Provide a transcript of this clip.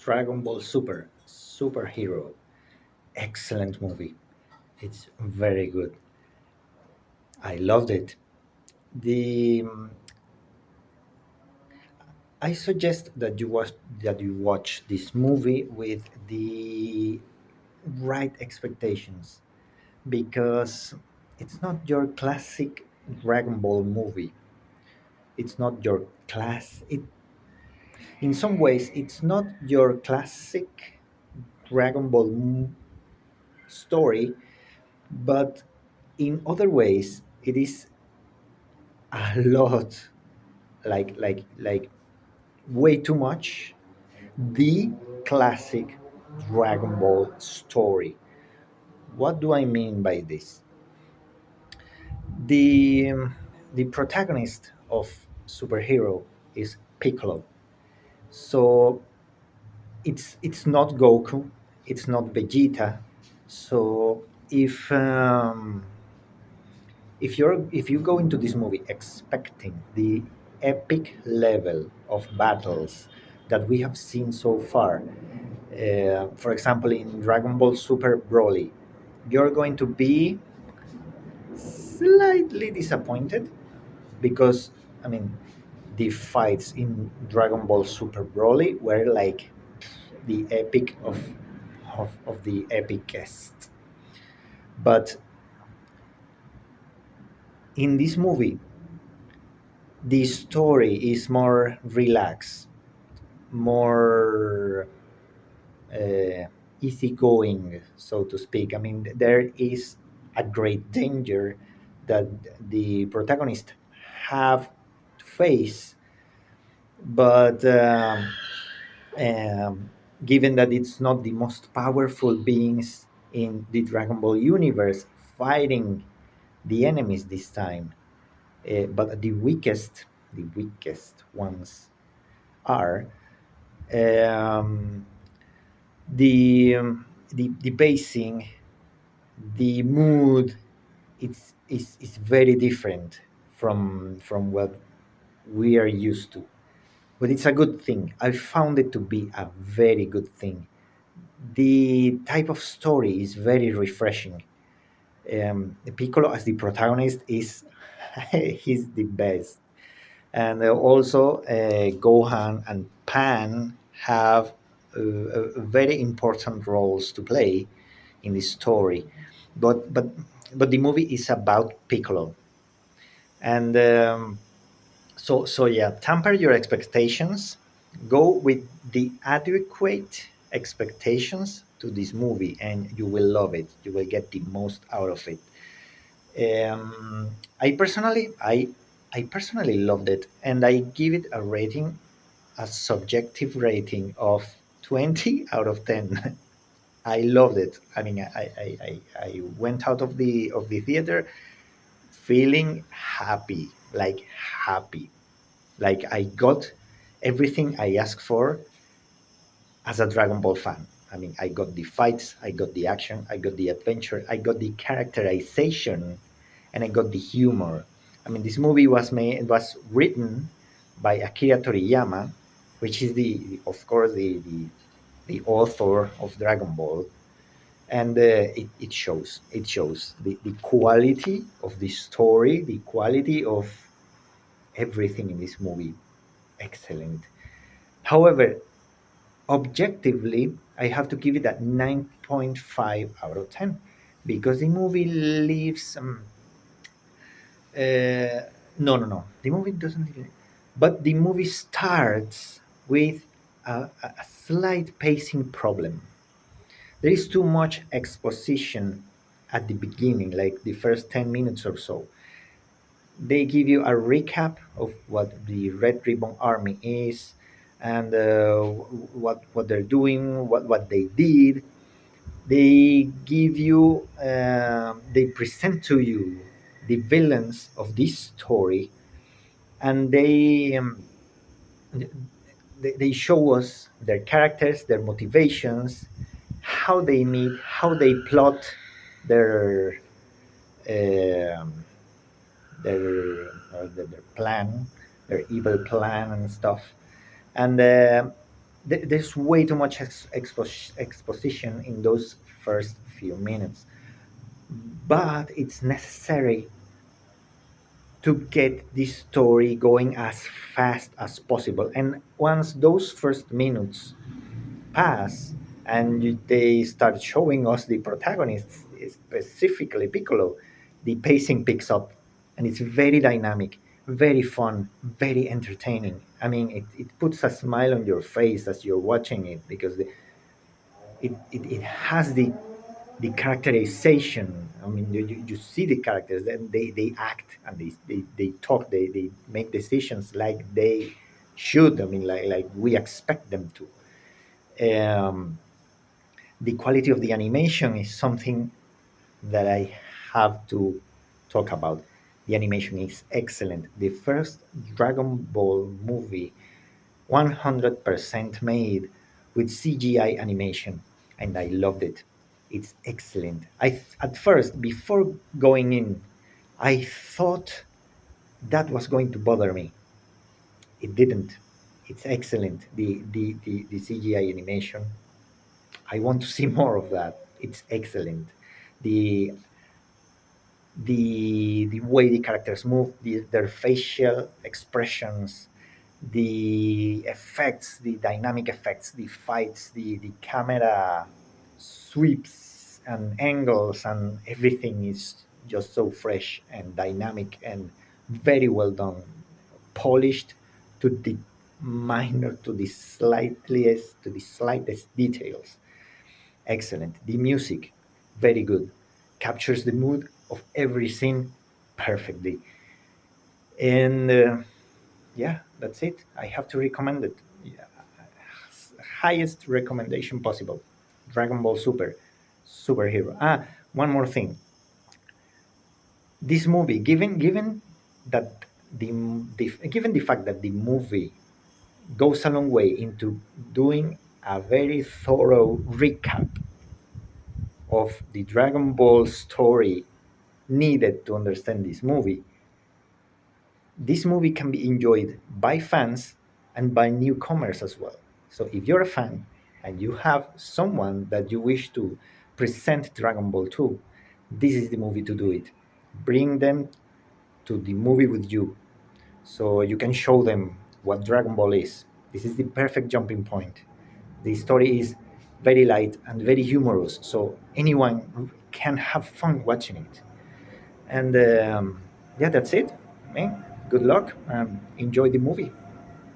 Dragon Ball Superhero. Excellent movie. It's very good. I loved it. The I suggest that you watch this movie with the right expectations because it's not your classic Dragon Ball movie. It's not your class. In some ways, it's not your classic Dragon Ball story, but in other ways, it is a lot like way too much the classic Dragon Ball story. What do I mean by this? The the protagonist of superhero is Piccolo. So it's not Goku, it's not Vegeta. So if you go into this movie expecting the epic level of battles that we have seen so far, for example in Dragon Ball Super Broly, you're going to be slightly disappointed because I mean the fights in Dragon Ball Super Broly were like the epic of the epicest. But in this movie, the story is more relaxed, more easygoing, so to speak. I mean, there is a great danger that the protagonist have to face, but um, given that it's not the most powerful beings in the Dragon Ball universe fighting the enemies this time, but the weakest ones are um, the pacing, the mood. It's very different from what we are used to, but it's a good thing. I found it to be a very good thing. The type of story is very refreshing. Piccolo as the protagonist is he's the best, and also Gohan and Pan have very important roles to play in this story, but but but the movie is about Piccolo, and so yeah, temper your expectations. Go with the adequate expectations to this movie, and you will love it. You will get the most out of it. Um, I personally, I I personally loved it, and I give it a rating, a subjective rating of 20 out of 10. I loved it. I mean, I went out of the theater feeling happy, happy, like I got everything I asked for as a Dragon Ball fan. I mean, I got the fights, I got the action, I got the adventure, I got the characterization, and I got the humor. I mean, this movie was made, it was written by Akira Toriyama, which is of course, the author of Dragon Ball, and it shows. It shows the quality of the story, the quality of everything in this movie. Excellent. However, objectively, I have to give it a 9.5 out of 10 because the movie leaves. No, no, no. The movie doesn't. But the movie starts with a slight pacing problem. There is too much exposition at the beginning, like the first 10 minutes or so. They give you a recap of what the Red Ribbon Army is and what they're doing, what they did. They give you, they present to you the villains of this story, and they show us their characters, their motivations, how they meet, how they plot their um, their plan, their evil plan and stuff. And there's way too much exposition in those first few minutes, but it's necessary to get the story going as fast as possible. And once those first minutes pass and they start showing us the protagonists, specifically Piccolo, the pacing picks up and it's very dynamic, very fun, very entertaining. I mean, it puts a smile on your face as you're watching it because it has the characterization. I mean, you see the characters, and they act and they talk, they make decisions like they should. I mean, like we expect them to. Um, the quality of the animation is something that I have to talk about. The animation is excellent. The first Dragon Ball movie, 100% made with CGI animation, and I loved it. It's excellent. At first, before going in, I thought that was going to bother me. It didn't. It's excellent. The CGI animation. I want to see more of that. It's excellent. The the way the characters move, their facial expressions, the effects, the dynamic effects, the fights, the camera sweeps and angles, and everything is just so fresh and dynamic and very well done, polished to the minor, to the slightest details. Excellent. The music, very good. Captures the mood of every scene perfectly. And yeah, that's it. I have to recommend it. Yeah. Highest recommendation possible. Dragon Ball Super, superhero. One more thing. This movie, given that given the fact that the movie goes a long way into doing a very thorough recap of the Dragon Ball story needed to understand this movie can be enjoyed by fans and by newcomers as well. So if you're a fan and you have someone that you wish to present Dragon Ball to, this is the movie to do it. Bring them to the movie with you so you can show them what Dragon Ball is. This is the perfect jumping point. The story is very light and very humorous, so anyone can have fun watching it. And yeah, that's it. Man, good luck. Enjoy the movie.